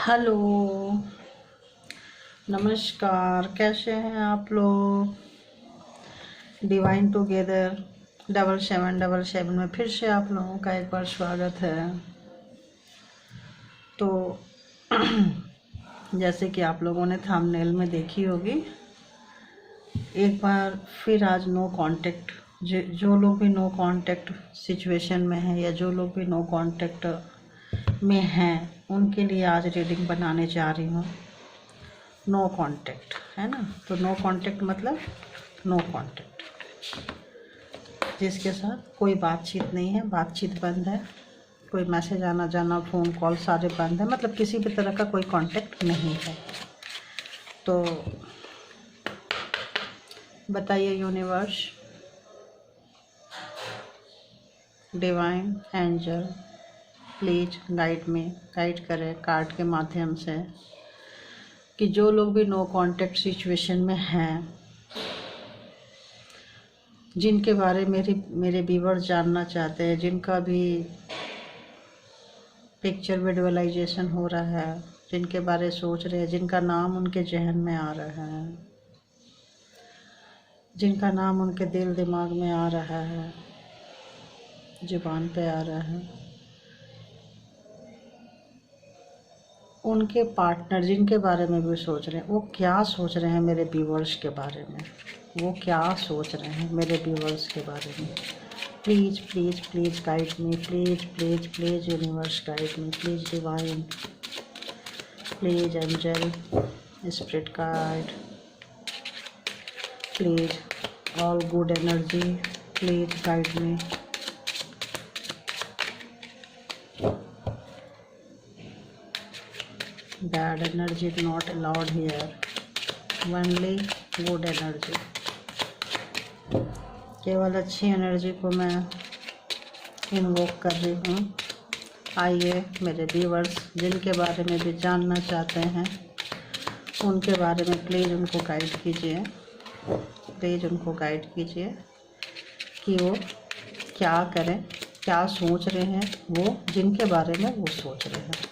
Hello, नमस्कार। कैसे हैं आप लोग? डिवाइन टुगेदर 7777 में फिर से आप लोगों का एक बार स्वागत है। तो जैसे कि आप लोगों ने थंबनेल में देखी होगी, एक बार फिर आज नो कांटेक्ट, जो लोग भी नो कांटेक्ट सिचुएशन में हैं या जो लोग भी नो कांटेक्ट में हैं, उनके लिए आज रीडिंग बनाने जा रही हूँ। नो कांटेक्ट है ना, तो नो कांटेक्ट मतलब नो कांटेक्ट, जिसके साथ कोई बातचीत नहीं है, बातचीत बंद है, कोई मैसेज आना जाना, फ़ोन कॉल सारे बंद है, मतलब किसी भी तरह का कोई कांटेक्ट नहीं है। तो बताइए universe, divine angel, please guide करें कार्ड के माध्यम से कि जो लोग भी नो कांटेक्ट सिचुएशन में हैं, जिनके बारे में मेरे व्यूअर्स जानना चाहते हैं, जिनका भी पिक्चर विजुअलाइजेशन हो रहा है, जिनके बारे सोच रहे हैं, जिनका नाम उनके जहन में आ रहा है, जिनका नाम उनके दिल दिमाग में आ रहा है, जुबान पे आ रहा है, उनके पार्टनर जिनके बारे में भी सोच रहे हैं, वो क्या सोच रहे हैं मेरे व्यूअर्स के बारे में, वो क्या सोच रहे हैं मेरे व्यूअर्स के बारे में। Please please please guide me, please please please universe guide me, please divine, please angel, spirit guide, please all good energy, please guide me. Bad energy is not allowed here, only good energy। केवल अच्छी energy को मैं invoke कर रही हूँ। आइए मेरे viewers, जिनके बारे में भी जानना चाहते हैं, उनके बारे में प्लीज़ उनको गाइड कीजिए, प्लीज़ उनको गाइड कीजिए कि वो क्या करें, क्या सोच रहे हैं, वो जिनके बारे में वो सोच रहे हैं।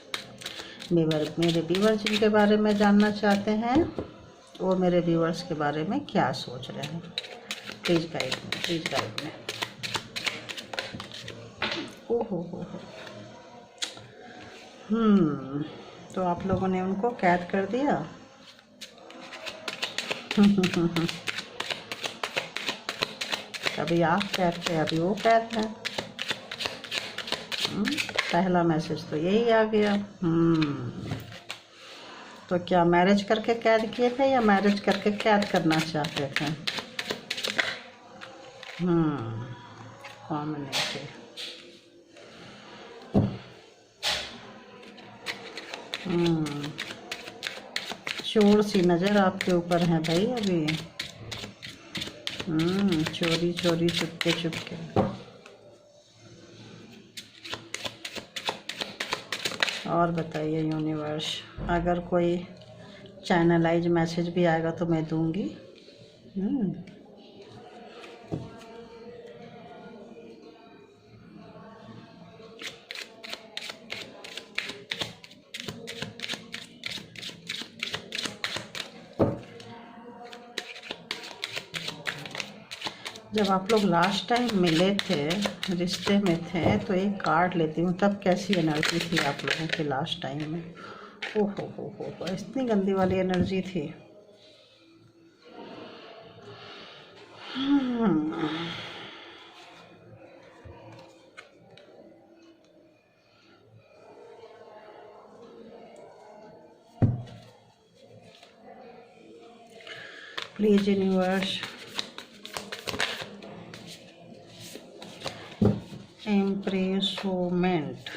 मेरे व्यूअर्स जिनके बारे में जानना चाहते हैं, वो मेरे व्यूअर्स के बारे में क्या सोच रहे हैं। प्लीज़ गाइड में, प्लीज़ गाइड में। ओहो हो। तो आप लोगों ने उनको कैद कर दिया। कभी आप कैद थे, अभी वो कैद है। पहला मैसेज तो यही आ गया। तो क्या मैरिज करके कैद किए थे या मैरिज करके कैद करना चाहते थे? कॉम्बिनेशन। चोर सी नज़र आपके ऊपर है भाई अभी। चोरी चोरी चुपके चुपके। और बताइए यूनिवर्स, अगर कोई चैनलाइज मैसेज भी आएगा तो मैं दूंगी। जब आप लोग लास्ट टाइम मिले थे, रिश्ते में थे, तो एक कार्ड लेती हूँ, तब कैसी एनर्जी थी आप लोगों की लास्ट टाइम में। ओहो हो, इतनी गंदी वाली एनर्जी थी। प्लीज यूनिवर्स, इम्प्रेसमेंट,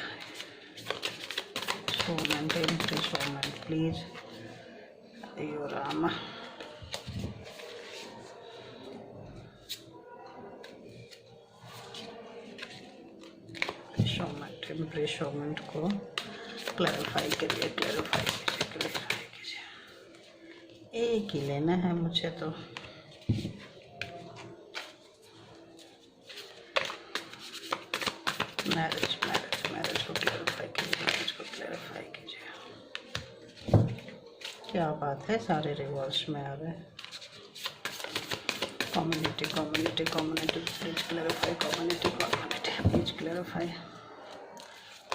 प्लीज अयो राम। इम्प्रेसमेंट को क्लैरिफाई करिए, क्लैरिफाई कीजिए। एक ही लेना है मुझे तो। मैरिज को क्लैरिफाई कीजिए, मैरिज को क्लैरिफाई कीजिए। क्या बात है, सारे रिवर्स में आ गए। Community community community, please clarify community community, please clarify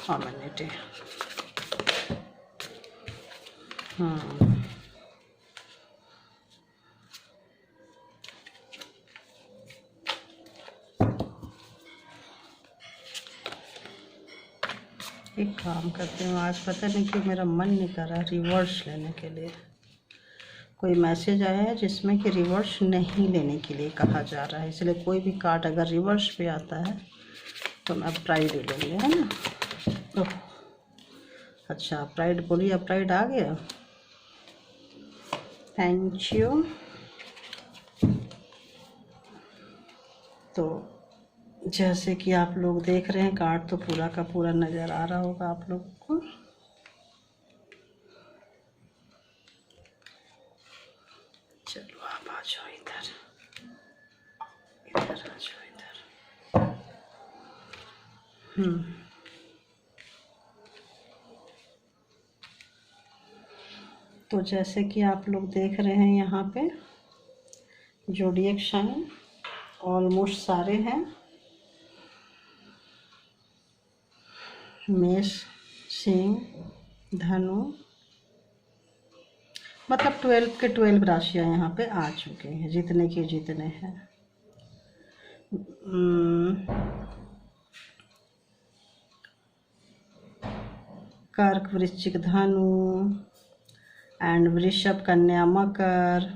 community. एक काम करते हैं, आज पता नहीं क्यों मेरा मन नहीं कर रहा रिवर्स लेने के लिए। कोई मैसेज आया है जिसमें कि रिवर्स नहीं लेने के लिए कहा जा रहा है, इसलिए कोई भी कार्ड अगर रिवर्स पे आता है तो मैं प्राइड ही लूँगी, है ना। तो अच्छा, प्राइड बोलिए, अब प्राइड आ गया। Thank you. तो जैसे कि आप लोग देख रहे हैं, कार्ड तो पूरा का पूरा नज़र आ रहा होगा आप लोगों को। चलो आप आ जाओ इधर, इधर आ जाओ इधर। तो जैसे कि आप लोग देख रहे हैं यहाँ पे ज़ोडिएक साइन ऑलमोस्ट सारे हैं। मेष, सिंह, धनु, मतलब 12 के 12 राशियाँ यहाँ पे आ चुके हैं, जितने के जितने हैं। कर्क, वृश्चिक, धनु एंड वृषभ, कन्या, मकर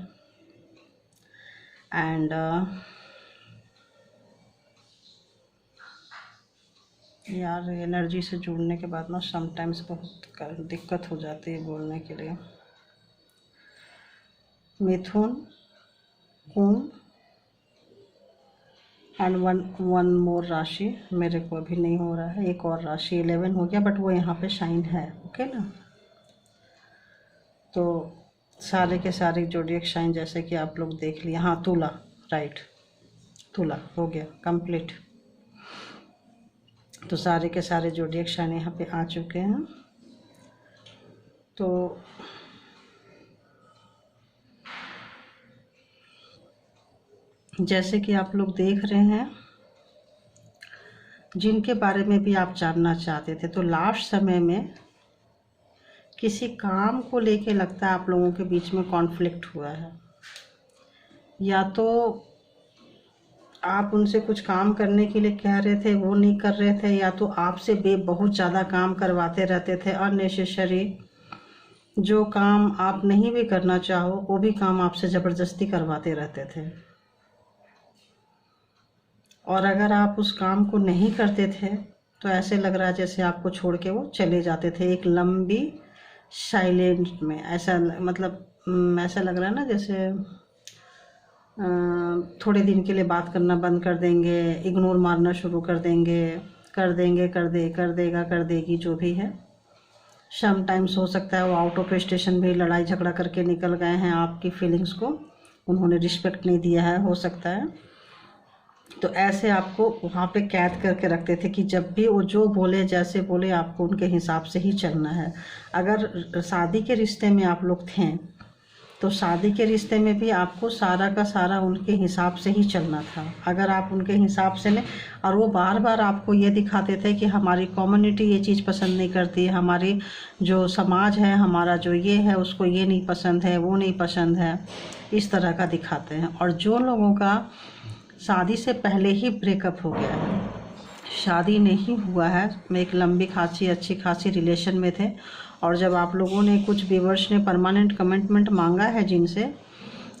एंड यार एनर्जी से जुड़ने के बाद ना समटाइम्स बहुत दिक्कत हो जाती है बोलने के लिए। मिथुन, कुंभ एंड वन मोर राशि मेरे को अभी नहीं हो रहा है, एक और राशि 11 हो गया, बट वो यहाँ पे शाइन है, ओके ना। तो सारे के सारे ज़ोडिएक साइन जैसे कि आप लोग देख लिया। हाँ, तुला, राइट, तुला हो गया कंप्लीट। तो सारे के सारे ज़ोडिएक साइन यहाँ पे आ चुके हैं। तो जैसे कि आप लोग देख रहे हैं, जिनके बारे में भी आप जानना चाहते थे, तो लास्ट समय में किसी काम को लेके लगता है आप लोगों के बीच में कॉन्फ्लिक्ट हुआ है, या तो आप उनसे कुछ काम करने के लिए कह रहे थे वो नहीं कर रहे थे, या तो आपसे बहुत ज़्यादा काम करवाते रहते थे अननेसेसरी। जो काम आप नहीं भी करना चाहो वो भी काम आपसे ज़बरदस्ती करवाते रहते थे। और अगर आप उस काम को नहीं करते थे तो ऐसे लग रहा है जैसे आपको छोड़ के वो चले जाते थे एक लंबी साइलेंट में। ऐसा मतलब ऐसा लग रहा है ना जैसे थोड़े दिन के लिए बात करना बंद कर देंगे, इग्नोर मारना शुरू कर देंगे, कर देंगे, कर देगा, कर देगी, जो भी है। समटाइम्स हो सकता है वो आउट ऑफ स्टेशन भी लड़ाई झगड़ा करके निकल गए हैं, आपकी फीलिंग्स को उन्होंने रिस्पेक्ट नहीं दिया है, हो सकता है। तो ऐसे आपको वहाँ पे कैद करके रखते थे कि जब भी वो जो बोले, जैसे बोले, आपको उनके हिसाब से ही चलना है। अगर शादी के रिश्ते में आप लोग थे तो शादी के रिश्ते में भी आपको सारा का सारा उनके हिसाब से ही चलना था। अगर आप उनके हिसाब से नहीं, और वो बार बार आपको ये दिखाते थे कि हमारी कम्युनिटी ये चीज़ पसंद नहीं करती, हमारी जो समाज है, हमारा जो ये है, उसको ये नहीं पसंद है, वो नहीं पसंद है, इस तरह का दिखाते हैं। और जो लोगों का शादी से पहले ही ब्रेकअप हो गया है, शादी नहीं हुआ है, मैं एक लंबी खासी अच्छी खासी रिलेशन में थे, और जब आप लोगों ने कुछ व्यूअर्स ने परमानेंट कमिटमेंट मांगा है जिनसे,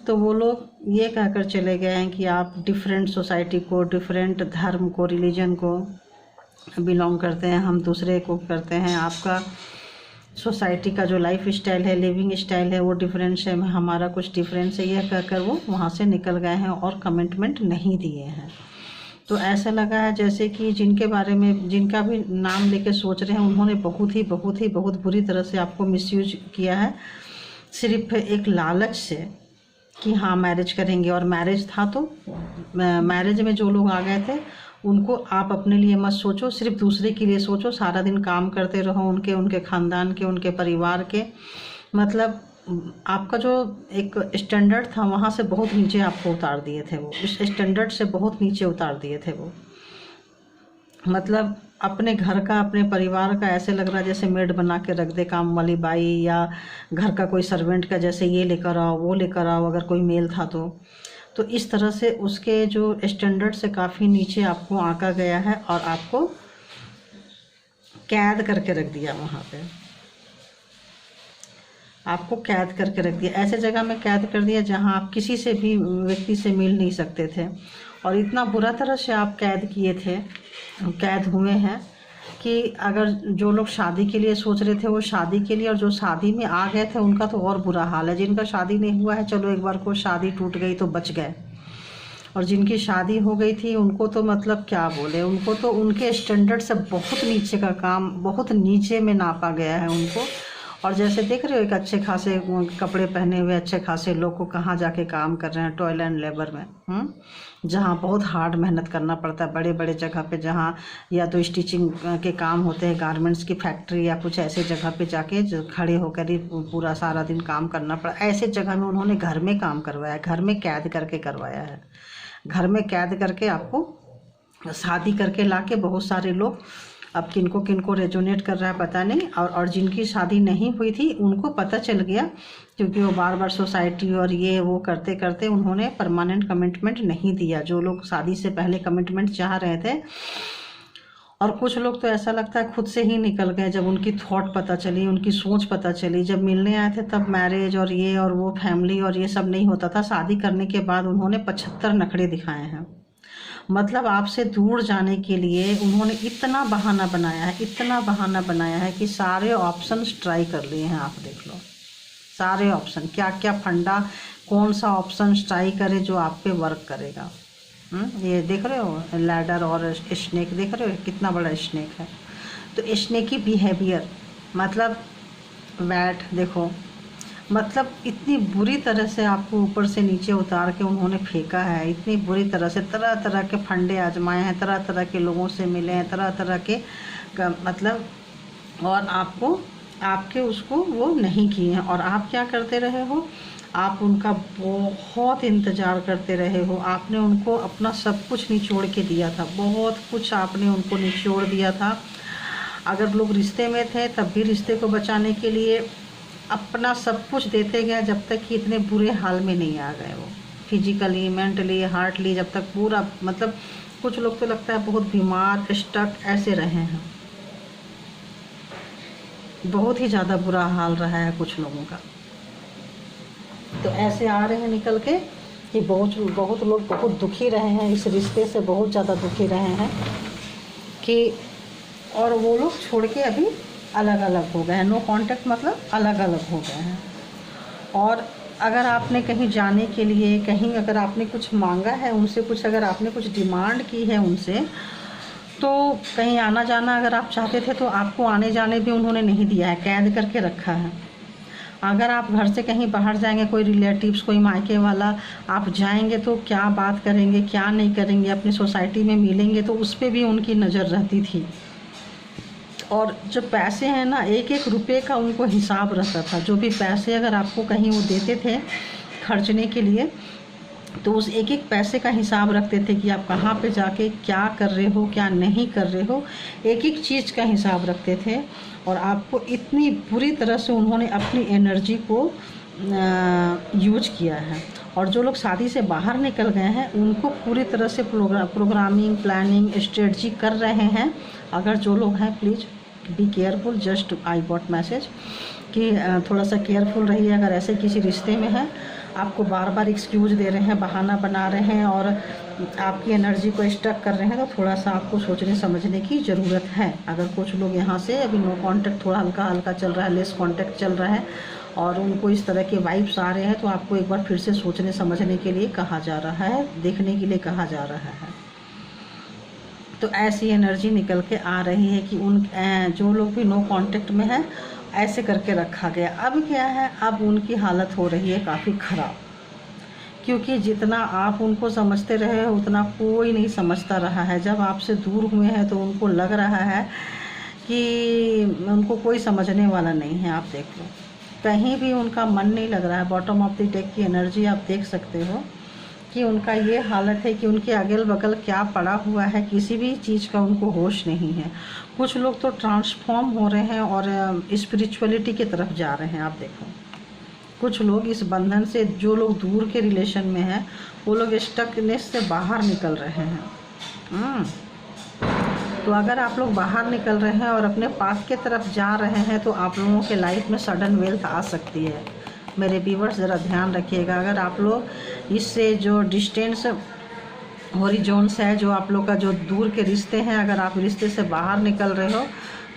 तो वो लोग ये कहकर चले गए हैं कि आप डिफरेंट सोसाइटी को, डिफरेंट धर्म को, रिलीजन को बिलोंग करते हैं, हम दूसरे को करते हैं, आपका सोसाइटी का जो लाइफ स्टाइल है, लिविंग स्टाइल है, वो डिफरेंस है, हमारा कुछ डिफरेंस है, यह कहकर वो वहाँ से निकल गए हैं और कमिटमेंट नहीं दिए हैं। तो ऐसा लगा है जैसे कि जिनके बारे में, जिनका भी नाम लेके सोच रहे हैं, उन्होंने बहुत बुरी तरह से आपको मिसयूज किया है, सिर्फ एक लालच से कि हाँ मैरिज करेंगे। और मैरिज था तो मैरिज में जो लोग आ गए थे उनको आप अपने लिए मत सोचो, सिर्फ दूसरे के लिए सोचो, सारा दिन काम करते रहो, उनके खानदान के, उनके परिवार के, मतलब आपका जो एक स्टैंडर्ड था वहाँ से बहुत नीचे आपको उतार दिए थे वो, इस स्टैंडर्ड से बहुत नीचे उतार दिए थे वो। मतलब अपने घर का, अपने परिवार का ऐसे लग रहा है जैसे मेड बना के रख दे काम वाली बाई, या घर का कोई सर्वेंट का, जैसे ये लेकर आओ वो लेकर आओ, अगर कोई मेल था तो इस तरह से उसके जो स्टैंडर्ड से काफ़ी नीचे आपको आंका गया है और आपको कैद करके रख दिया वहाँ पे, आपको कैद करके रख दिया, ऐसे जगह में कैद कर दिया जहाँ आप किसी से भी व्यक्ति से मिल नहीं सकते थे। और इतना बुरा तरह से आप कैद हुए हैं कि अगर जो लोग शादी के लिए सोच रहे थे वो शादी के लिए, और जो शादी में आ गए थे उनका तो और बुरा हाल है। जिनका शादी नहीं हुआ है, चलो एक बार को शादी टूट गई तो बच गए, और जिनकी शादी हो गई थी उनको तो मतलब क्या बोले, उनको तो उनके स्टैंडर्ड से बहुत नीचे का काम, बहुत नीचे में नापा गया है उनको। और जैसे देख रहे हो एक अच्छे खासे कपड़े पहने हुए अच्छे खासे लोग को कहाँ जाके काम कर रहे हैं, टॉयल एंड लेबर में, जहाँ बहुत हार्ड मेहनत करना पड़ता है, बड़े बड़े जगह पे, जहाँ या तो स्टिचिंग के काम होते हैं, गारमेंट्स की फैक्ट्री या कुछ ऐसे जगह पे जाके जो खड़े होकर ही पूरा सारा दिन काम करना पड़ा, ऐसे जगह में उन्होंने घर में काम करवाया, घर में कैद करके करवाया है। घर में कैद करके आपको शादी करके लाके बहुत सारे लोग, अब किनको किनको रेजोनेट कर रहा है पता नहीं, और जिनकी शादी नहीं हुई थी उनको पता चल गया, क्योंकि वो बार बार सोसाइटी और ये वो करते करते उन्होंने परमानेंट कमिटमेंट नहीं दिया। जो लोग शादी से पहले कमिटमेंट चाह रहे थे, और कुछ लोग तो ऐसा लगता है खुद से ही निकल गए, जब उनकी थॉट पता चली, उनकी सोच पता चली। जब मिलने आए थे तब मैरिज और ये और वो फैमिली और ये सब नहीं होता था, शादी करने के बाद उन्होंने 75 नखरे दिखाए हैं। मतलब आपसे दूर जाने के लिए उन्होंने इतना बहाना बनाया है, इतना बहाना बनाया है कि सारे ऑप्शंस ट्राई कर लिए हैं। आप देख लो सारे ऑप्शन, क्या क्या फंडा, कौन सा ऑप्शन ट्राई करे जो आप पे वर्क करेगा। ये देख रहे हो लैडर और स्नेक, देख रहे हो कितना बड़ा स्नेक है। तो स्नेकी बिहेवियर, मतलब बैट देखो, मतलब इतनी बुरी तरह से आपको ऊपर से नीचे उतार के उन्होंने फेंका है, इतनी बुरी तरह से। तरह तरह के फंडे आजमाए हैं, तरह तरह के लोगों से मिले हैं, तरह तरह के मतलब, और आपके उसको वो नहीं किए हैं। और आप क्या करते रहे हो, आप उनका बहुत इंतज़ार करते रहे हो। आपने उनको अपना सब कुछ निचोड़ के दिया था, बहुत कुछ आपने उनको निचोड़ दिया था। अगर लोग रिश्ते में थे तब भी रिश्ते को बचाने के लिए अपना सब कुछ देते गए, जब तक कि इतने बुरे हाल में नहीं आ गए वो, फिजिकली, मेंटली, हार्टली, जब तक पूरा, मतलब कुछ लोग तो लगता है बहुत बीमार, स्टक ऐसे रहे हैं। बहुत ही ज़्यादा बुरा हाल रहा है कुछ लोगों का। तो ऐसे आ रहे हैं निकल के कि बहुत लोग बहुत दुखी रहे हैं, इस रिश्ते से बहुत ज़्यादा दुखी रहे हैं कि, और वो लोग छोड़ के अभी अलग अलग हो गए हैं। नो कांटेक्ट मतलब अलग अलग हो गए हैं। और अगर आपने कहीं जाने के लिए, कहीं अगर आपने कुछ मांगा है उनसे, कुछ अगर आपने कुछ डिमांड की है उनसे, तो कहीं आना जाना अगर आप चाहते थे तो आपको आने जाने भी उन्होंने नहीं दिया है, कैद करके रखा है। अगर आप घर से कहीं बाहर जाएंगे, कोई रिलेटिव्स, कोई मायके वाला, आप जाएंगे तो क्या बात करेंगे, क्या नहीं करेंगे, अपनी सोसाइटी में मिलेंगे तो उस पर भी उनकी नज़र रहती थी। और जो पैसे हैं ना, एक एक रुपये का उनको हिसाब रहता था। जो भी पैसे अगर आपको कहीं वो देते थे खर्चने के लिए, तो उस एक एक पैसे का हिसाब रखते थे कि आप कहाँ पे जाके क्या कर रहे हो, क्या नहीं कर रहे हो, एक एक चीज़ का हिसाब रखते थे। और आपको इतनी बुरी तरह से उन्होंने अपनी एनर्जी को यूज किया है। और जो लोग शादी से बाहर निकल गए हैं उनको पूरी तरह से प्रोग्रामिंग, प्लानिंग, स्ट्रेटजी कर रहे हैं। अगर जो लोग हैं please be careful, just I got message कि थोड़ा सा केयरफुल रहिए। अगर ऐसे किसी रिश्ते में है, आपको बार बार एक्सक्यूज़ दे रहे हैं, बहाना बना रहे हैं और आपकी एनर्जी को स्टक कर रहे हैं, तो थोड़ा सा आपको सोचने समझने की ज़रूरत है। अगर कुछ लोग यहाँ से अभी नो कांटेक्ट, थोड़ा हल्का हल्का चल रहा है, लेस कांटेक्ट चल रहा है और उनको इस तरह के वाइब्स आ रहे हैं, तो आपको एक बार फिर से सोचने समझने के लिए कहा जा रहा है, देखने के लिए कहा जा रहा है। तो ऐसी एनर्जी निकल के आ रही है कि उन जो लोग भी नो कांटेक्ट में है, ऐसे करके रखा गया। अब क्या है, अब उनकी हालत हो रही है काफ़ी ख़राब, क्योंकि जितना आप उनको समझते रहे हो उतना कोई नहीं समझता रहा है। जब आपसे दूर हुए हैं तो उनको लग रहा है कि उनको कोई समझने वाला नहीं है। आप देख लो, कहीं भी उनका मन नहीं लग रहा है। बॉटम ऑफ द डेक की एनर्जी आप देख सकते हो कि उनका ये हालत है कि उनके अगल बगल क्या पड़ा हुआ है, किसी भी चीज़ का उनको होश नहीं है। कुछ लोग तो ट्रांसफॉर्म हो रहे हैं और स्पिरिचुअलिटी की तरफ जा रहे हैं। आप देखो, कुछ लोग इस बंधन से, जो लोग दूर के रिलेशन में हैं, वो लोग स्टकनेस से बाहर निकल रहे हैं। तो अगर आप लोग बाहर निकल रहे हैं और अपने पाथ के तरफ जा रहे हैं तो आप लोगों के लाइफ में सडन वेल्थ आ सकती है। मेरे व्यूअर्स ज़रा ध्यान रखिएगा। अगर आप लोग इससे जो डिस्टेंस हॉरिजॉन्स है, जो आप लोग का जो दूर के रिश्ते हैं, अगर आप रिश्ते से बाहर निकल रहे हो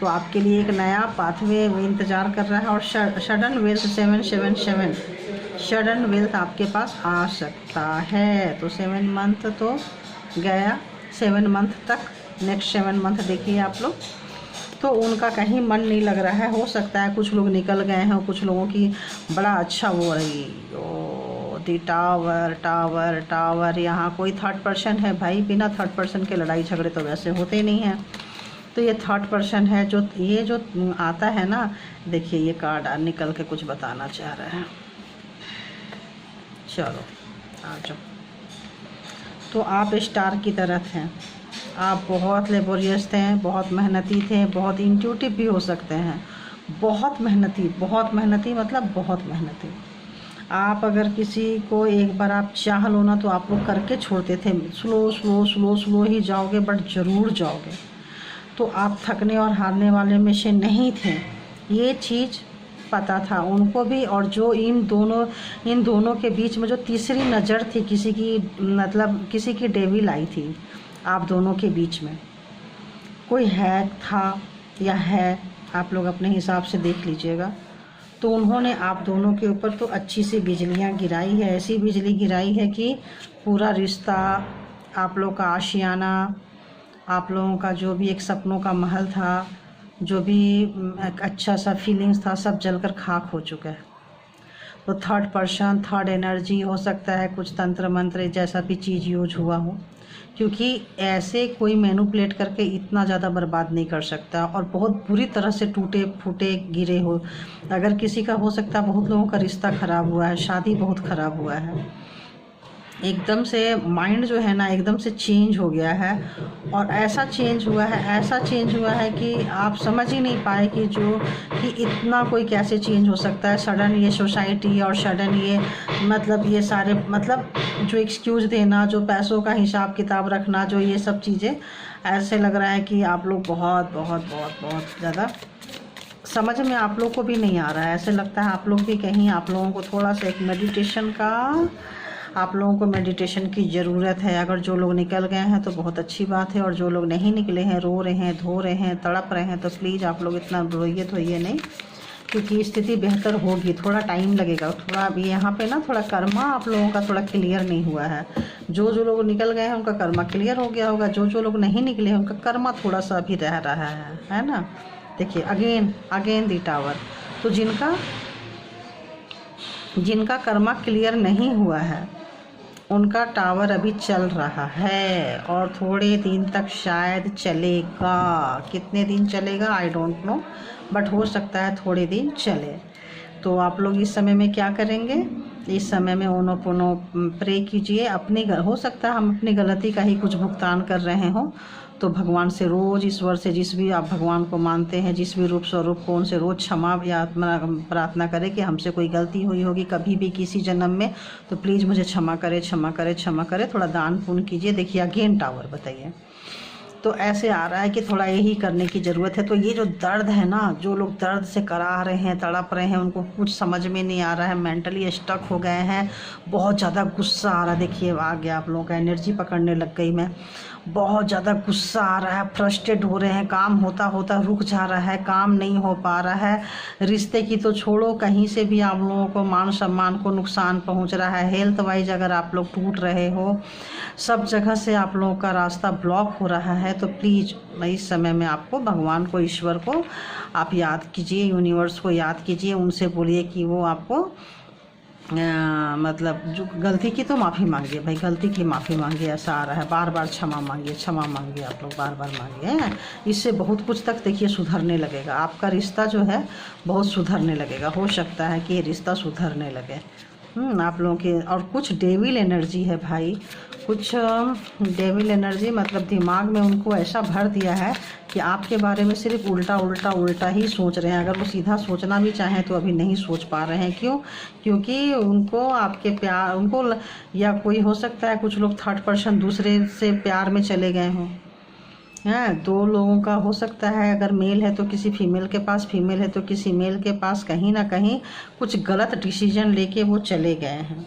तो आपके लिए एक नया पाथवे इंतज़ार कर रहा है। और सडन वेल्थ 777 सडन वेल्थ आपके पास आ सकता है। तो 7 मंथ तो गया, 7 मंथ तक, नेक्स्ट 7 मंथ देखिए आप लोग, तो उनका कहीं मन नहीं लग रहा है। हो सकता है कुछ लोग निकल गए हैं और कुछ लोगों की बड़ा अच्छा वो रही। दी टावर टावर टावर, यहाँ कोई थर्ड पर्सन है भाई। बिना थर्ड पर्सन के लड़ाई झगड़े तो वैसे होते नहीं हैं। तो ये थर्ड पर्सन है जो ये जो आता है ना, देखिए ये कार्ड निकल के कुछ बताना चाह रहा है। चलो आ जाओ। तो आप स्टार की तरह थे, आप बहुत लेबोरियस थे, बहुत मेहनती थे, बहुत इंट्यूटिव भी हो सकते हैं। बहुत मेहनती मतलब बहुत मेहनती। आप अगर किसी को एक बार आप चाह लो ना तो आप लोग करके छोड़ते थे। स्लो ही जाओगे, बट ज़रूर जाओगे। तो आप थकने और हारने वाले में से नहीं थे, ये चीज़ पता था उनको भी। और जो इन दोनों के बीच में जो तीसरी नज़र थी, किसी की, मतलब किसी की डेविल आई थी आप दोनों के बीच में, कोई है, था या है, आप लोग अपने हिसाब से देख लीजिएगा। तो उन्होंने आप दोनों के ऊपर तो अच्छी सी बिजलियां गिराई है, ऐसी बिजली गिराई है कि पूरा रिश्ता, आप लोग का आशियाना, आप लोगों का जो भी एक सपनों का महल था, जो भी एक अच्छा सा फीलिंग्स था, सब जलकर खाक हो चुका है। तो थर्ड पर्सन, थर्ड एनर्जी हो सकता है, कुछ तंत्र मंत्र जैसा भी चीज़ यूज हुआ हो, क्योंकि ऐसे कोई मैनिपुलेट करके इतना ज़्यादा बर्बाद नहीं कर सकता। और बहुत बुरी तरह से टूटे फूटे गिरे हो। अगर किसी का हो सकता है, बहुत लोगों का रिश्ता ख़राब हुआ है, शादी बहुत ख़राब हुआ है, एकदम से माइंड जो है ना एकदम से चेंज हो गया है। और ऐसा चेंज हुआ है कि आप समझ ही नहीं पाए कि इतना कोई कैसे चेंज हो सकता है। सडन ये सोसाइटी और सडन ये मतलब ये सारे मतलब जो एक्सक्यूज़ देना, जो पैसों का हिसाब किताब रखना, जो ये सब चीज़ें, ऐसे लग रहा है कि आप लोग बहुत ज़्यादा समझ में आप लोग को भी नहीं आ रहा है। ऐसे लगता है आप लोग भी कहीं, आप लोगों को थोड़ा सा एक मेडिटेशन की ज़रूरत है। अगर जो लोग निकल गए हैं तो बहुत अच्छी बात है, और जो लोग नहीं निकले हैं, रो रहे हैं, धो रहे हैं, तड़प रहे हैं, तो प्लीज़ आप लोग इतना रोइए धोइए नहीं, क्योंकि स्थिति बेहतर होगी। थोड़ा टाइम लगेगा, थोड़ा अभी यहाँ पे ना थोड़ा कर्मा आप लोगों का थोड़ा क्लियर नहीं हुआ है। जो लोग निकल गए हैं उनका कर्मा क्लियर हो गया होगा, जो लोग नहीं निकले हैं उनका कर्मा थोड़ा सा अभी रह रहा है ना। देखिए अगेन दी टावर। तो जिनका कर्मा क्लियर नहीं हुआ है उनका टावर अभी चल रहा है, और थोड़े दिन तक शायद चलेगा। कितने दिन चलेगा आई डोंट नो, बट हो सकता है थोड़े दिन चले। तो आप लोग इस समय में क्या करेंगे, इस समय में ओनोपोनो प्रे कीजिए। हो सकता है हम अपनी गलती का ही कुछ भुगतान कर रहे हों, तो भगवान से रोज़, ईश्वर से, जिस भी आप भगवान को मानते हैं, जिस भी रूप स्वरूप को, उनसे रोज़ क्षमा या प्रार्थना करें कि हमसे कोई गलती हुई होगी कभी भी किसी जन्म में, तो प्लीज़ मुझे क्षमा करे। थोड़ा दान पुण्य कीजिए। देखिए अगेन टावर, बताइए। तो ऐसे आ रहा है कि थोड़ा यही करने की ज़रूरत है। तो ये जो दर्द है ना, जो लोग दर्द से करा रहे हैं, तड़प रहे हैं, उनको कुछ समझ में नहीं आ रहा है, मेंटली स्टक हो गए हैं, बहुत ज़्यादा गुस्सा आ रहा है। देखिए आ गया आप लोगों का, एनर्जी पकड़ने लग गई मैं। बहुत ज़्यादा गुस्सा आ रहा है, फ्रस्ट्रेट हो रहे हैं, काम होता रुक जा रहा है, काम नहीं हो पा रहा है। रिश्ते की तो छोड़ो, कहीं से भी आप लोगों को मान सम्मान को नुकसान पहुंच रहा है। हेल्थ वाइज अगर आप लोग टूट रहे हो, सब जगह से आप लोगों का रास्ता ब्लॉक हो रहा है, तो प्लीज़ इस समय में आपको भगवान को, ईश्वर को आप याद कीजिए, यूनिवर्स को याद कीजिए, उनसे बोलिए कि वो आपको मतलब जो गलती की तो माफ़ी मांगिए भाई, गलती की माफ़ी मांगिए, ऐसा आ रहा है। बार बार क्षमा मांगिए, क्षमा मांगिए, आप लोग बार बार मांगिए हैं। इससे बहुत कुछ तक देखिए सुधरने लगेगा, आपका रिश्ता जो है बहुत सुधरने लगेगा। हो सकता है कि ये रिश्ता सुधरने लगे। आप लोगों के और कुछ डेविल एनर्जी है भाई, कुछ डेविल एनर्जी, मतलब दिमाग में उनको ऐसा भर दिया है कि आपके बारे में सिर्फ उल्टा उल्टा उल्टा ही सोच रहे हैं। अगर वो सीधा सोचना भी चाहें तो अभी नहीं सोच पा रहे हैं। क्यों? क्योंकि उनको आपके प्यार, उनको या कोई हो सकता है कुछ लोग थर्ड पर्सन दूसरे से प्यार में चले गए हों। हैं, दो लोगों का हो सकता है, अगर मेल है तो किसी फीमेल के पास, फीमेल है तो किसी मेल के पास, कहीं ना कहीं कुछ गलत डिसीजन लेके वो चले गए हैं।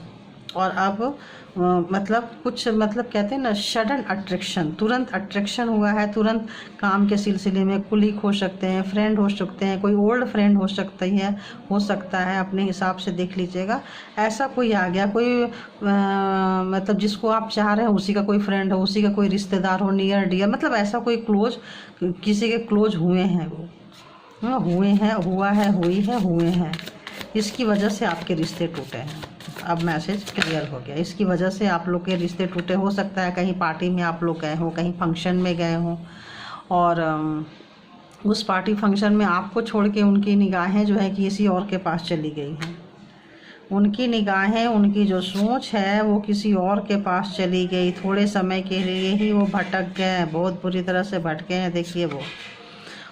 और अब मतलब कुछ, मतलब कहते हैं ना सडन अट्रैक्शन, तुरंत अट्रैक्शन हुआ है, तुरंत काम के सिलसिले में। कुलीग हो सकते हैं, फ्रेंड हो सकते हैं, कोई ओल्ड फ्रेंड हो सकता है, अपने हिसाब से देख लीजिएगा। ऐसा कोई आ गया, कोई मतलब जिसको आप चाह रहे हैं उसी का कोई फ्रेंड हो, उसी का कोई रिश्तेदार हो, नियर डियर, मतलब ऐसा कोई क्लोज, किसी के क्लोज हुए हैं वो, हुए हैं, हुआ है, हुई है, हुए हैं। इसकी वजह से आपके रिश्ते टूटे हैं। अब मैसेज क्लियर हो गया। इसकी वजह से आप लोग के रिश्ते टूटे। हो सकता है कहीं पार्टी में आप लोग गए हो, कहीं फंक्शन में गए हो, और उस पार्टी फंक्शन में आपको छोड़ के उनकी निगाहें जो है किसी और के पास चली गई हैं। उनकी निगाहें, उनकी जो सोच है वो किसी और के पास चली गई। थोड़े समय के लिए ही वो भटक गए हैं, बहुत बुरी तरह से भटके हैं। देखिए वो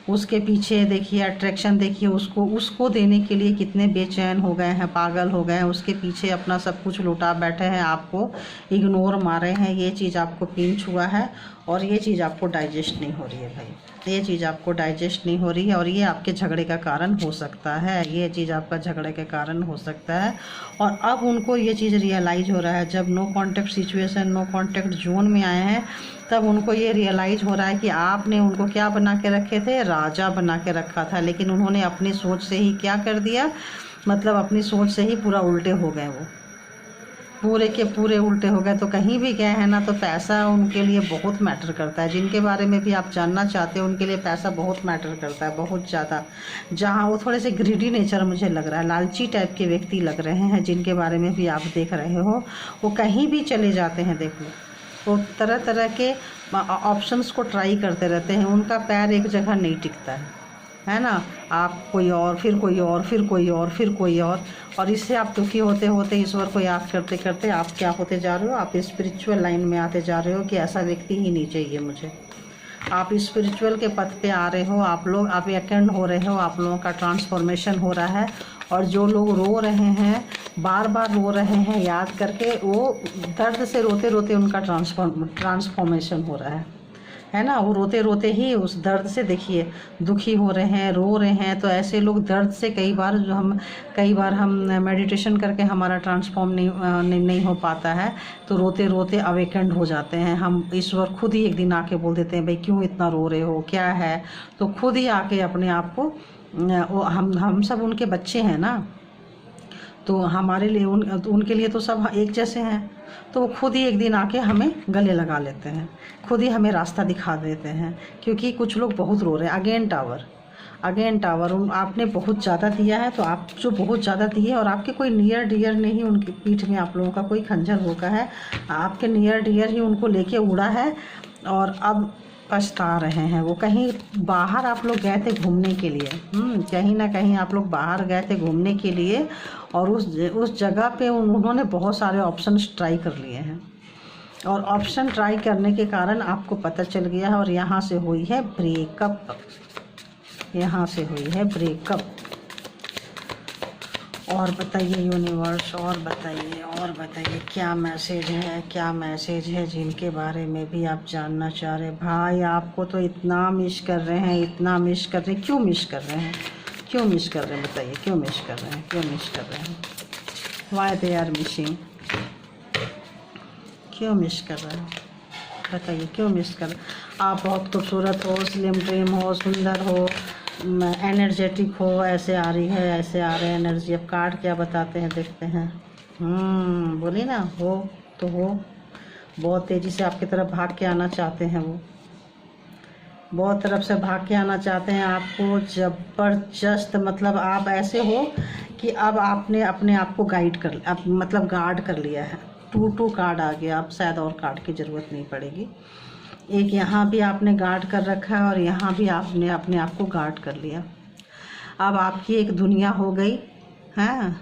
उसके पीछे देखिए अट्रैक्शन, देखिए उसको देने के लिए कितने बेचैन हो गए हैं, पागल हो गए हैं। उसके पीछे अपना सब कुछ लुटा बैठे हैं, आपको इग्नोर मारे हैं। ये चीज़ आपको पिंच हुआ है और ये चीज़ आपको डाइजेस्ट नहीं हो रही है भाई, ये चीज़ आपको डाइजेस्ट नहीं हो रही है। और ये आपके झगड़े का कारण हो सकता है, ये चीज़ आपका झगड़े के कारण हो सकता है। और अब उनको ये चीज़ रियलाइज़ हो रहा है, जब no contact situation, no contact zone में आए हैं, तब उनको ये रियलाइज़ हो रहा है कि आपने उनको क्या बना के रखे थे, राजा बना के रखा था। लेकिन उन्होंने अपनी सोच से ही क्या कर दिया, मतलब अपनी सोच से ही पूरा उल्टे हो गए, वो पूरे के पूरे उल्टे हो गए। तो कहीं भी गए हैं ना, तो पैसा उनके लिए बहुत मैटर करता है। जिनके बारे में भी आप जानना चाहते हो उनके लिए पैसा बहुत मैटर करता है, बहुत ज़्यादा। जहाँ वो थोड़े से ग्रीडी नेचर मुझे लग रहा है, लालची टाइप के व्यक्ति लग रहे हैं, जिनके बारे में भी आप देख रहे हो। वो कहीं भी चले जाते हैं, देख लो, वो तरह तरह के ऑप्शंस को ट्राई करते रहते हैं। उनका पैर एक जगह नहीं टिकता है ना। आप कोई और, फिर कोई और, फिर कोई और, फिर कोई और इससे आप दुखी होते होते, ईश्वर को याद करते करते आप क्या होते जा रहे हो, आप स्पिरिचुअल लाइन में आते जा रहे हो कि ऐसा व्यक्ति ही नहीं चाहिए मुझे। आप स्पिरिचुअल के पथ पे आ रहे हो, आप लोग अवेकेंड हो रहे हो, आप लोगों का ट्रांसफॉर्मेशन हो रहा है। और जो लोग रो रहे हैं, बार बार रो रहे हैं याद करके, वो दर्द से रोते रोते उनका ट्रांसफॉर्मेशन हो रहा है ना। वो रोते रोते ही उस दर्द से देखिए दुखी हो रहे हैं, रो रहे हैं। तो ऐसे लोग दर्द से कई बार हम मेडिटेशन करके हमारा ट्रांसफॉर्म नहीं हो पाता है, तो रोते रोते अवेकेंड हो जाते हैं। हम ईश्वर खुद ही एक दिन आके बोल देते हैं, भाई क्यों इतना रो रहे हो, क्या है। तो खुद ही आके अपने आप को, हम सब उनके बच्चे हैं ना, तो हमारे लिए उनके लिए तो सब एक जैसे हैं। तो वो खुद ही एक दिन आके हमें गले लगा लेते हैं, खुद ही हमें रास्ता दिखा देते हैं। क्योंकि कुछ लोग बहुत रो रहे हैं। अगेन टावर आपने बहुत ज़्यादा दिया है, तो आप जो बहुत ज़्यादा दिए, और आपके कोई नियर डियर ने ही उनकी पीठ में आप लोगों का कोई खंजर होका है, आपके नियर डियर ही उनको लेके उड़ा है और अब पछता रहे हैं। वो कहीं बाहर आप लोग गए थे घूमने के लिए, कहीं ना कहीं आप लोग बाहर गए थे घूमने के लिए, और उस जगह पे उन्होंने बहुत सारे ऑप्शंस ट्राई कर लिए हैं। और ऑप्शन ट्राई करने के कारण आपको पता चल गया है, और यहाँ से हुई है ब्रेकअप, यहाँ से हुई है ब्रेकअप। और बताइए यूनिवर्स, और बताइए क्या मैसेज है जिनके बारे में भी आप जानना चाह रहे हैं। भाई आपको तो इतना मिस कर रहे हैं, क्यों मिस कर रहे हैं, बताइए क्यों मिस कर रहे हैं, वाई दे आर मिसिंग, क्यों मिस कर रहे हैं, बताइए क्यों मिस कर रहे हैं। आप बहुत खूबसूरत हो, स्लिम ड्रीम हो, सुंदर हो, एनर्जेटिक हो, ऐसे आ रही है, ऐसे आ रहे हैं एनर्जी। अब कार्ड क्या बताते हैं देखते हैं। बोली ना, हो तो हो, बहुत तेज़ी से आपकी तरफ भाग के आना चाहते हैं, वो बहुत तरफ से भाग के आना चाहते हैं आपको ज़बरदस्त। मतलब आप ऐसे हो कि अब आपने अपने आप को मतलब गार्ड कर लिया है। 2 कार्ड आ गया, अब शायद और कार्ड की ज़रूरत नहीं पड़ेगी। एक यहाँ भी आपने गार्ड कर रखा है और यहाँ भी आपने अपने आप को गार्ड कर लिया। अब आपकी एक दुनिया हो गई है,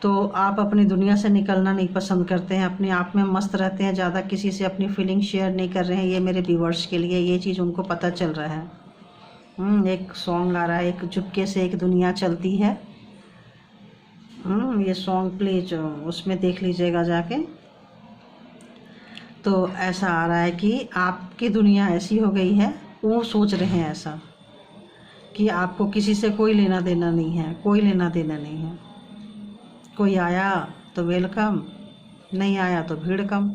तो आप अपनी दुनिया से निकलना नहीं पसंद करते हैं, अपने आप में मस्त रहते हैं, ज़्यादा किसी से अपनी फीलिंग शेयर नहीं कर रहे हैं। ये मेरे व्यूअर्स के लिए ये चीज़ उनको पता चल रहा है। एक सॉन्ग आ रहा है, एक चुपके से एक दुनिया चलती है। ये सॉन्ग प्लीज उसमें देख लीजिएगा जाके। तो ऐसा आ रहा है कि आपकी दुनिया ऐसी हो गई है, वो सोच रहे हैं ऐसा कि आपको किसी से कोई लेना देना नहीं है, कोई लेना देना नहीं है। कोई आया तो वेलकम, नहीं आया तो भीड़ कम।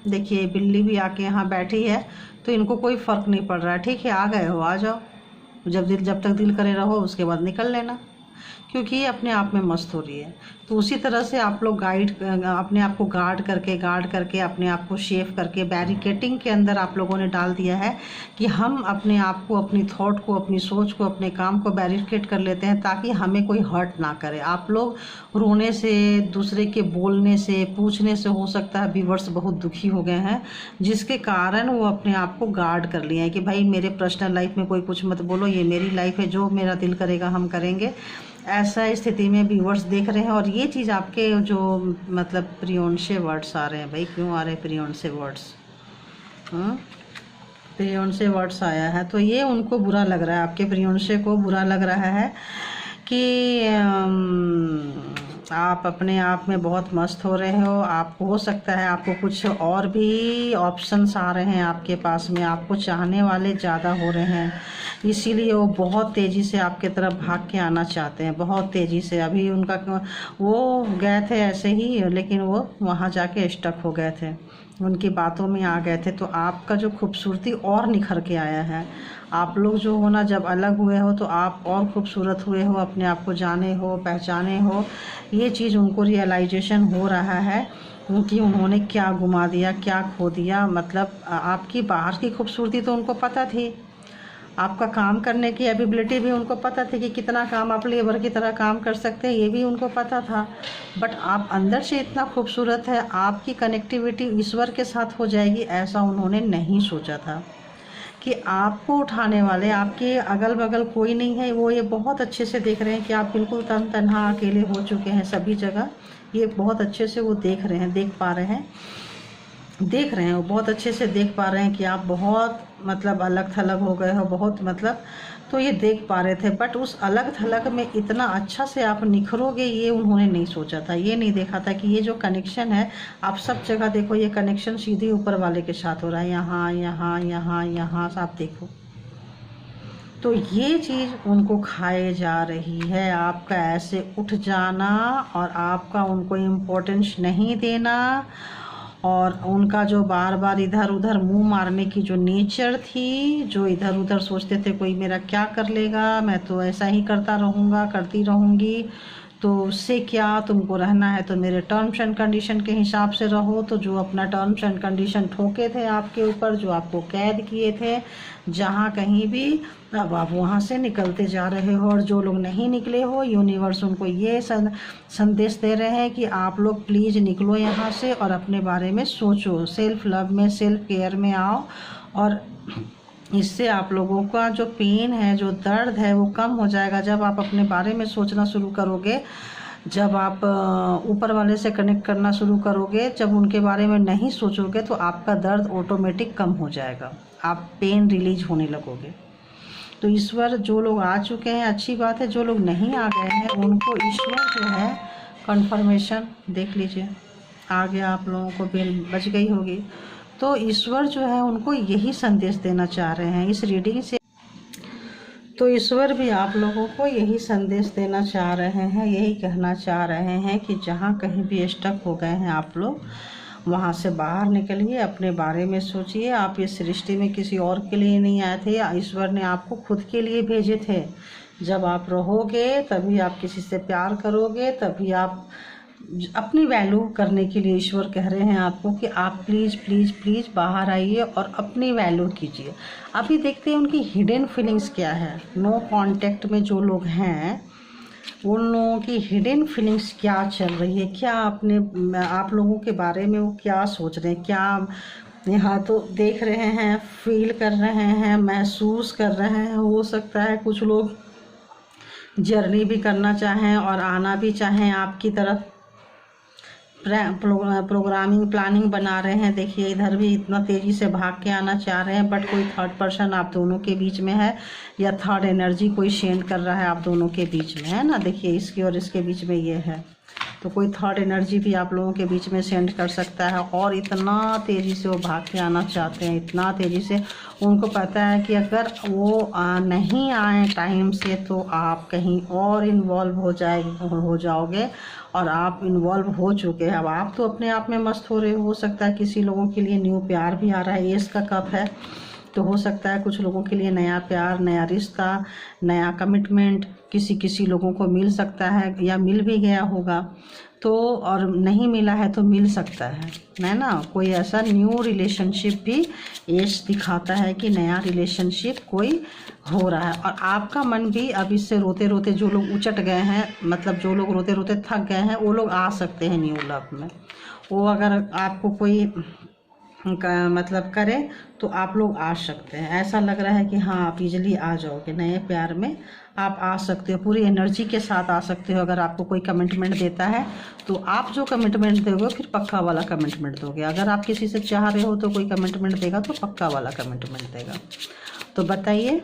देखिए बिल्ली भी आके यहाँ बैठी है तो इनको कोई फ़र्क नहीं पड़ रहा है। ठीक है, आ गए हो आ जाओ, जब तक दिल करे रहो, उसके बाद निकल लेना, क्योंकि ये अपने आप में मस्त हो रही है। तो उसी तरह से आप लोग अपने आप को गार्ड करके अपने आप को शेव करके बैरिकेटिंग के अंदर आप लोगों ने डाल दिया है कि हम अपने आप को, अपनी थॉट को, अपनी सोच को, अपने काम को बैरिकेड कर लेते हैं ताकि हमें कोई हर्ट ना करे। आप लोग रोने से, दूसरे के बोलने से, पूछने से हो सकता है व्यूअर्स बहुत दुखी हो गए हैं, जिसके कारण वो अपने आप को गार्ड कर लिए हैं कि भाई मेरे पर्सनल लाइफ में कोई कुछ मत बोलो, ये मेरी लाइफ है, जो मेरा दिल करेगा हम करेंगे। ऐसा स्थिति में व्यूअर्स देख रहे हैं। और ये चीज़ आपके जो मतलब प्रियोंशे वर्ड्स आ रहे हैं, भाई क्यों आ रहे हैं प्रियोंशे वर्ड्स? प्रियोंशे वर्ड्स आया है तो ये उनको बुरा लग रहा है, आपके प्रियोंशे को बुरा लग रहा है कि आप अपने आप में बहुत मस्त हो रहे हो। आपको हो सकता है आपको कुछ और भी ऑप्शंस आ रहे हैं आपके पास में, आपको चाहने वाले ज़्यादा हो रहे हैं, इसीलिए वो बहुत तेज़ी से आपके तरफ भाग के आना चाहते हैं, बहुत तेज़ी से। अभी उनका वो गए थे ऐसे ही, लेकिन वो वहाँ जाके स्टक हो गए थे, उनकी बातों में आ गए थे। तो आपका जो खूबसूरती और निखर के आया है। आप लोग जो हो ना, जब अलग हुए हो तो आप और खूबसूरत हुए हो, अपने आप को जाने हो, पहचाने हो। ये चीज़ उनको रियलाइजेशन हो रहा है कि उन्होंने क्या गुमा दिया, क्या खो दिया। मतलब आपकी बाहर की खूबसूरती तो उनको पता थी, आपका काम करने की एबिलिटी भी उनको पता थी कि कितना काम आप लेबर की तरह काम कर सकते हैं, ये भी उनको पता था। बट आप अंदर से इतना खूबसूरत है, आपकी कनेक्टिविटी ईश्वर के साथ हो जाएगी, ऐसा उन्होंने नहीं सोचा था। कि आपको उठाने वाले आपके अगल बगल कोई नहीं है, वो ये बहुत अच्छे से देख रहे हैं कि आप बिल्कुल तन्हा अकेले हो चुके हैं सभी जगह। ये बहुत अच्छे से वो देख रहे हैं, देख रहे हैं, वो बहुत अच्छे से देख पा रहे हैं कि आप बहुत मतलब अलग थलग हो गए हो, बहुत मतलब, तो ये देख पा रहे थे। बट उस अलग थलग में इतना अच्छा से आप निखरोगे, ये उन्होंने नहीं सोचा था, ये नहीं देखा था कि ये जो कनेक्शन है, आप सब जगह देखो, ये कनेक्शन सीधे ऊपर वाले के साथ हो रहा है, यहाँ यहाँ यहाँ यहाँ आप देखो। तो ये चीज़ उनको खाए जा रही है, आपका ऐसे उठ जाना और आपका उनको इम्पोर्टेंस नहीं देना, और उनका जो बार बार इधर उधर मुंह मारने की जो नेचर थी, जो इधर उधर सोचते थे कोई मेरा क्या कर लेगा, मैं तो ऐसा ही करता रहूँगा, करती रहूँगी, तो उससे क्या, तुमको रहना है तो मेरे टर्म्स एंड कंडीशन के हिसाब से रहो। तो जो अपना टर्म्स एंड कंडीशन ठोके थे आपके ऊपर, जो आपको कैद किए थे जहाँ कहीं भी, अब आप वहाँ से निकलते जा रहे हो। और जो लोग नहीं निकले हो, यूनिवर्स उनको ये संदेश दे रहे हैं कि आप लोग प्लीज़ निकलो यहाँ से और अपने बारे में सोचो, सेल्फ लव में, सेल्फ केयर में आओ। और इससे आप लोगों का जो पेन है, जो दर्द है, वो कम हो जाएगा जब आप अपने बारे में सोचना शुरू करोगे, जब आप ऊपर वाले से कनेक्ट करना शुरू करोगे, जब उनके बारे में नहीं सोचोगे तो आपका दर्द ऑटोमेटिक कम हो जाएगा, आप पेन रिलीज होने लगोगे। तो ईश्वर, जो लोग आ चुके हैं अच्छी बात है, जो लोग नहीं आ गए हैं उनको ईश्वर जो है कन्फर्मेशन देख लीजिए, आ गया, आप लोगों को बेल बज गई होगी। तो ईश्वर जो है उनको यही संदेश देना चाह रहे हैं इस रीडिंग से। तो ईश्वर भी आप लोगों को यही संदेश देना चाह रहे हैं, यही कहना चाह रहे हैं कि जहाँ कहीं भी स्टक हो गए हैं आप लोग, वहाँ से बाहर निकलिए, अपने बारे में सोचिए। आप इस सृष्टि में किसी और के लिए नहीं आए थे, ईश्वर ने आपको खुद के लिए भेजे थे। जब आप रहोगे तभी आप किसी से प्यार करोगे, तभी आप अपनी वैल्यू करने के लिए ईश्वर कह रहे हैं आपको कि आप प्लीज़ प्लीज़ प्लीज़ बाहर आइए और अपनी वैल्यू कीजिए। अभी देखते हैं उनकी हिडन फीलिंग्स क्या है। नो कांटेक्ट में जो लोग हैं उन लोगों की हिडन फीलिंग्स क्या चल रही है, क्या आप लोगों के बारे में वो क्या सोच रहे हैं, क्या यहाँ तो देख रहे हैं, फील कर रहे हैं, महसूस कर रहे हैं। हो सकता है कुछ लोग जर्नी भी करना चाहें और आना भी चाहें आपकी तरफ, प्रोग्रामिंग प्लानिंग बना रहे हैं। देखिए इधर भी इतना तेज़ी से भाग के आना चाह रहे हैं, बट कोई थर्ड पर्सन आप दोनों के बीच में है या थर्ड एनर्जी कोई सेंड कर रहा है आप दोनों के बीच में, है ना। देखिए इसके और इसके बीच में ये है, तो कोई थर्ड एनर्जी भी आप लोगों के बीच में सेंड कर सकता है। और इतना तेज़ी से वो भाग के आना चाहते हैं, इतना तेज़ी से। उनको पता है कि अगर वो नहीं आए टाइम से तो आप कहीं और इन्वॉल्व हो जाओगे, और आप इन्वॉल्व हो चुके हैं। अब आप तो अपने आप में मस्त हो रहे हो सकता है किसी लोगों के लिए न्यू प्यार भी आ रहा है, एस का कप है, तो हो सकता है कुछ लोगों के लिए नया प्यार, नया रिश्ता, नया कमिटमेंट किसी लोगों को मिल सकता है या मिल भी गया होगा, तो और नहीं मिला है तो मिल सकता है ना। कोई ऐसा न्यू रिलेशनशिप भी एस दिखाता है कि नया रिलेशनशिप कोई हो रहा है। और आपका मन भी अब इससे रोते रोते, जो लोग उचट गए हैं, मतलब जो लोग रोते रोते थक गए हैं, वो लोग आ सकते हैं न्यू लव में। वो अगर आपको कोई मतलब करे तो आप लोग आ सकते हैं। ऐसा लग रहा है कि हाँ आप इजली आ जाओगे नए प्यार में, आप आ सकते हो, पूरी एनर्जी के साथ आ सकते हो। अगर आपको कोई कमिटमेंट देता है तो आप जो कमिटमेंट दोगे फिर पक्का वाला कमिटमेंट दोगे। अगर आप किसी से चाह रहे हो तो कोई कमिटमेंट देगा तो पक्का वाला कमिटमेंट देगा। तो बताइए,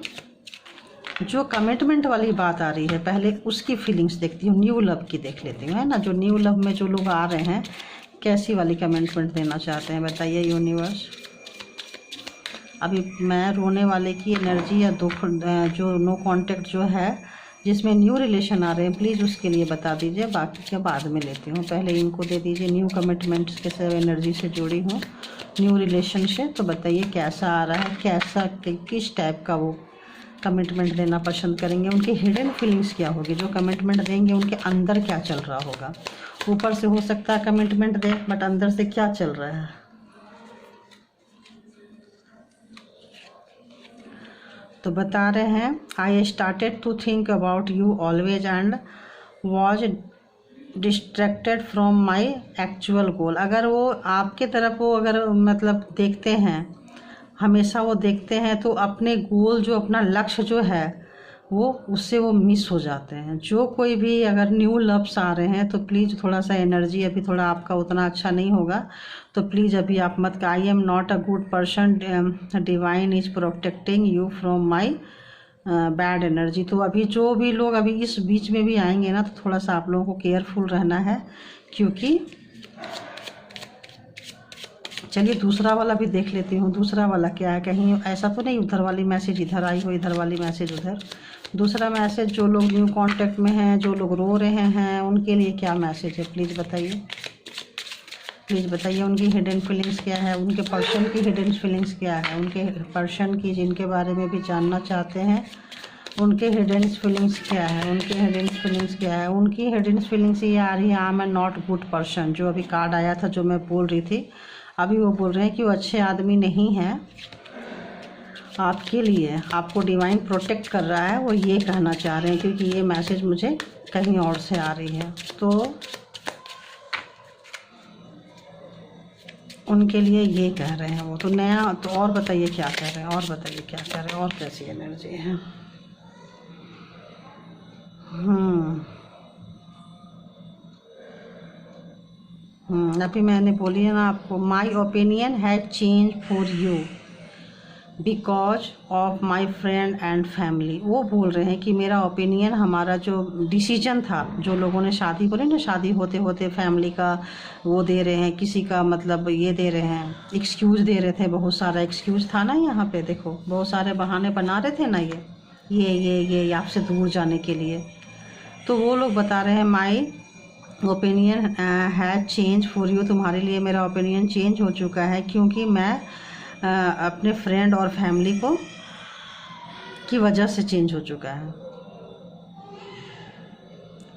जो कमिटमेंट वाली बात आ रही है पहले उसकी फीलिंग्स देखती हूँ, न्यू लव की देख लेती हूँ, है ना। जो न्यू लव में जो लोग आ रहे हैं कैसी वाली कमिटमेंट देना चाहते हैं, बताइए यूनिवर्स। अभी मैं रोने वाले की एनर्जी या दुख, जो नो कांटेक्ट जो है जिसमें न्यू रिलेशन आ रहे हैं, प्लीज़ उसके लिए बता दीजिए। बाकी के बाद में लेती हूँ, पहले इनको दे दीजिए। न्यू कमिटमेंट्स के सब एनर्जी से जुड़ी हूँ, न्यू रिलेशनशिप, तो बताइए कैसा आ रहा है, कैसा किस टाइप का वो कमिटमेंट देना पसंद करेंगे। उनकी हिडन फीलिंग्स क्या होगी, जो कमिटमेंट देंगे उनके अंदर क्या चल रहा होगा। ऊपर से हो सकता है कमिटमेंट दे, बट अंदर से क्या चल रहा है। तो बता रहे हैं, I started to think about you always and was distracted from my actual goal. अगर वो आपके तरफ वो अगर मतलब देखते हैं, हमेशा वो देखते हैं, तो अपने गोल जो अपना लक्ष्य जो है वो उससे वो मिस हो जाते हैं। जो कोई भी अगर न्यू लव्स आ रहे हैं तो प्लीज़ थोड़ा सा एनर्जी अभी थोड़ा आपका उतना अच्छा नहीं होगा, तो प्लीज़ अभी आप मत। I am not a good person, divine is protecting you from my bad energy. तो अभी जो भी लोग अभी इस बीच में भी आएंगे ना, तो थोड़ा सा आप लोगों को केयरफुल रहना है, क्योंकि चलिए दूसरा वाला भी देख लेती हूँ। दूसरा वाला क्या है, कहीं ऐसा तो नहीं उधर वाली मैसेज इधर आई हो, इधर वाली मैसेज उधर। दूसरा मैसेज, जो लोग न्यू कांटेक्ट में हैं, जो लोग रो रहे हैं, उनके लिए क्या मैसेज है, प्लीज़ बताइए। प्लीज़ बताइए उनकी हिडन फीलिंग्स क्या है, उनके पर्सन की हिडन फीलिंग्स क्या है, उनके पर्सन की जिनके बारे में भी जानना चाहते हैं, उनके हिडन फीलिंग्स क्या है, उनके हिडन फीलिंग्स क्या है। उनकी हिडन फीलिंग्स ये आ रही है, I am not good person. जो अभी कार्ड आया था जो मैं बोल रही थी, अभी वो बोल रहे हैं कि वो अच्छे आदमी नहीं हैं आपके लिए, आपको डिवाइन प्रोटेक्ट कर रहा है, वो ये कहना चाह रहे हैं, क्योंकि ये मैसेज मुझे कहीं और से आ रही है। तो उनके लिए ये कह रहे हैं वो, तो नया। तो और बताइए क्या कह रहे हैं, और बताइए क्या कह रहे हैं, और कैसी एनर्जी है। अभी मैंने बोली है ना आपको, my opinion had change for you because of my friend and family. वो बोल रहे हैं कि मेरा ओपिनियन, हमारा जो डिसीजन था, जो लोगों ने शादी बोले ना, शादी होते होते फैमिली का वो दे रहे हैं, किसी का मतलब ये दे रहे हैं, एक्सक्यूज़ दे रहे थे, बहुत सारा एक्सक्यूज़ था ना यहाँ पे, देखो बहुत सारे बहाने बना रहे थे ना ये आपसे दूर जाने के लिए। तो वो लोग बता रहे हैं, my opinion has change for you, तुम्हारे लिए मेरा ओपिनियन चेंज हो चुका है, क्योंकि मैं अपने फ्रेंड और फैमिली को की वजह से चेंज हो चुका है।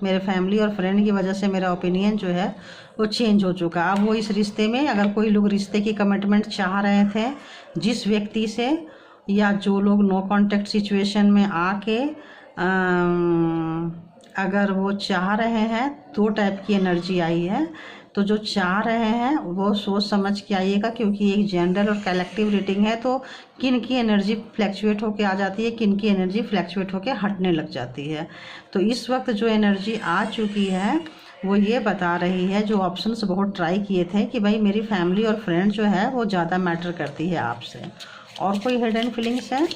मेरे फैमिली और फ्रेंड की वजह से मेरा ओपिनियन जो है वो चेंज हो चुका। अब वो इस रिश्ते में, अगर कोई लोग रिश्ते की कमिटमेंट चाह रहे थे जिस व्यक्ति से, या जो लोग नो कांटेक्ट सिचुएशन में आके अगर वो चाह रहे हैं, दो टाइप की एनर्जी आई है। तो जो चाह रहे हैं वो सोच समझ के आइएगा, क्योंकि एक जनरल और कलेक्टिव रीडिंग है। तो किन की एनर्जी फ्लैक्चुएट होके आ जाती है, किन की एनर्जी फ्लैक्चुएट होके हटने लग जाती है। तो इस वक्त जो एनर्जी आ चुकी है वो ये बता रही है, जो ऑप्शंस बहुत ट्राई किए थे कि भाई मेरी फैमिली और फ्रेंड जो है वो ज़्यादा मैटर करती है आपसे। और कोई हिडन फीलिंग्स है,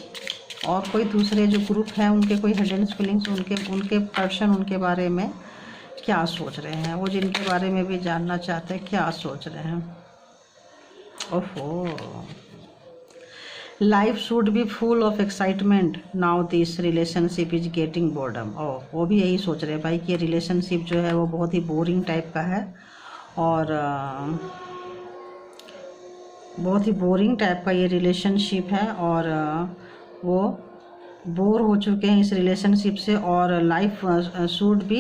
और कोई दूसरे जो ग्रुप हैं उनके कोई हिडन फीलिंग्स, उनके पर्सन उनके बारे में क्या सोच रहे हैं, वो जिनके बारे में भी जानना चाहते हैं क्या सोच रहे हैं। ओहो, life should be full of excitement, now this relationship is getting boredom. ओह, वो भी यही सोच रहे हैं भाई कि ये रिलेशनशिप जो है वो बहुत ही बोरिंग टाइप का है, और बहुत ही बोरिंग टाइप का ये रिलेशनशिप है, और वो बोर हो चुके हैं इस रिलेशनशिप से। और life should be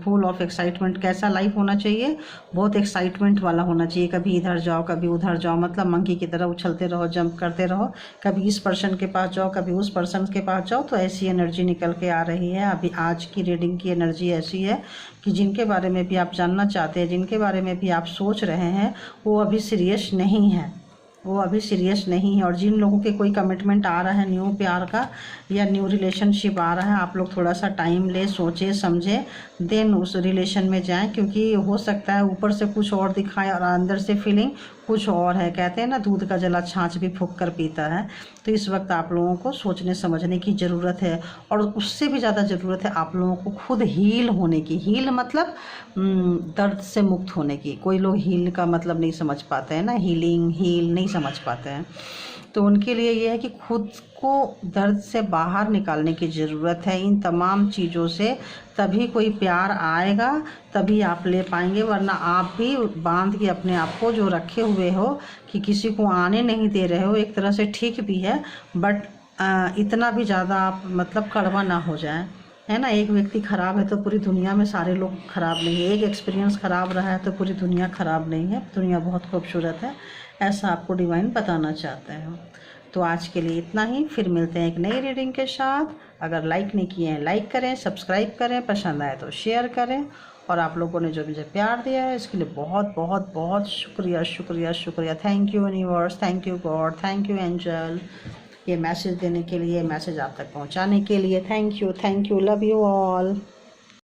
full of excitement. कैसा लाइफ होना चाहिए, बहुत एक्साइटमेंट वाला होना चाहिए। कभी इधर जाओ कभी उधर जाओ, मतलब मंकी की तरह उछलते रहो, जंप करते रहो, कभी इस पर्सन के पास जाओ कभी उस पर्सन के पास जाओ। तो ऐसी एनर्जी निकल के आ रही है। अभी आज की रीडिंग की एनर्जी ऐसी है कि जिनके बारे में भी आप जानना चाहते हैं, जिनके बारे में भी आप सोच रहे हैं, वो अभी सीरियस नहीं है, वो अभी सीरियस नहीं है। और जिन लोगों के कोई कमिटमेंट आ रहा है, न्यू प्यार का या न्यू रिलेशनशिप आ रहा है, आप लोग थोड़ा सा टाइम ले, सोचे समझे, देन उस रिलेशन में जाएं। क्योंकि हो सकता है ऊपर से कुछ और दिखाए और अंदर से फीलिंग कुछ और है। कहते हैं ना, दूध का जला छाछ भी फूंक कर पीता है। तो इस वक्त आप लोगों को सोचने समझने की ज़रूरत है, और उससे भी ज़्यादा ज़रूरत है आप लोगों को खुद हील होने की। हील मतलब दर्द से मुक्त होने की। कोई लोग हील का मतलब नहीं समझ पाते हैं ना, हीलिंग हील नहीं समझ पाते हैं। तो उनके लिए ये है कि खुद को दर्द से बाहर निकालने की ज़रूरत है इन तमाम चीज़ों से। तभी कोई प्यार आएगा, तभी आप ले पाएंगे, वरना आप भी बांध के अपने आप को जो रखे हुए हो कि किसी को आने नहीं दे रहे हो, एक तरह से ठीक भी है, बट इतना भी ज़्यादा आप मतलब कड़वा ना हो जाए, है ना। एक व्यक्ति ख़राब है तो पूरी दुनिया में सारे लोग ख़राब नहीं है। एक एक्सपीरियंस ख़राब रहा है तो पूरी दुनिया ख़राब नहीं है। दुनिया बहुत खूबसूरत है, ऐसा आपको डिवाइन बताना चाहते हैं। तो आज के लिए इतना ही, फिर मिलते हैं एक नई रीडिंग के साथ। अगर लाइक नहीं किए हैं लाइक करें, सब्सक्राइब करें, पसंद आए तो शेयर करें। और आप लोगों ने जो मुझे प्यार दिया है इसके लिए बहुत बहुत बहुत शुक्रिया शुक्रिया शुक्रिया। Thank you universe, thank you God, thank you angel, ये मैसेज देने के लिए, मैसेज आप तक पहुंचाने के लिए। Thank you, love you all.